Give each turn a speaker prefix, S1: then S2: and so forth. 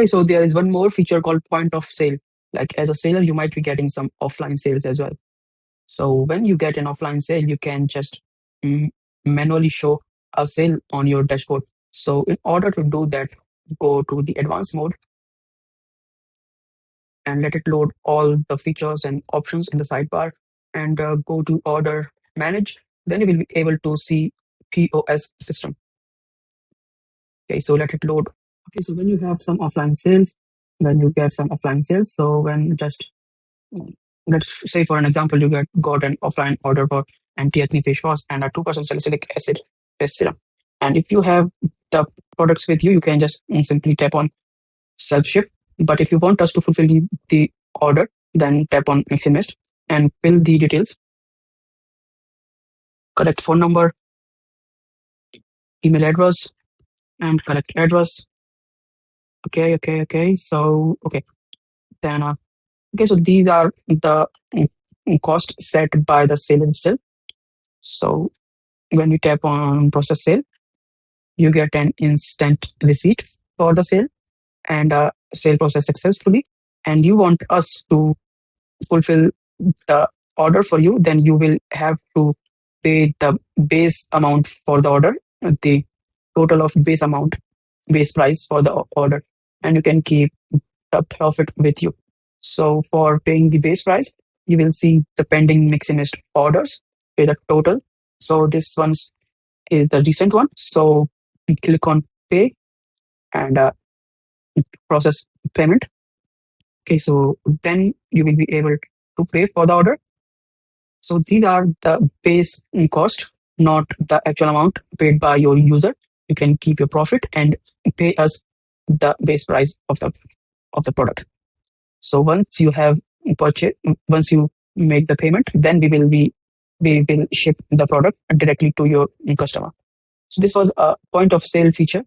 S1: Okay, so there is one more feature called point of sale. Like as a seller, you might be getting some offline sales as well. So when you get an offline sale, you can just mm, manually show a sale on your dashboard. So in order to do that, go to the advanced mode and let it load all the features and options in the sidebar, and go to order manage. Then you will be able to see POS system. Okay, so let it load. Okay, so when you have some offline sales, when you get some offline sales, so when just let's say for an example, you got an offline order for anti-acne face wash and a 2% salicylic acid face serum. And if you have the products with you, you can just simply tap on self ship. But if you want us to fulfill the order, then tap on MixinMist and fill the details, correct phone number, email address, and correct address. Okay. So okay, then okay, so these are the cost set by the sale itself. So when you tap on process sale, you get an instant receipt for the sale and sale process successfully. And you want us to fulfill the order for you, then you will have to pay the base amount for the order, the total of base amount, base price for the order, and you can keep the profit with you. So for paying the base price, you will see the pending MixinMist orders, pay the total. So this one's is the recent one. So you click on pay and process payment. Okay, so then you will be able to pay for the order. So these are the base cost, not the actual amount paid by your user. You can keep your profit and pay us the base price of the product. So once you have purchased, once you make the payment, then we will ship the product directly to your customer. So this was a point of sale feature.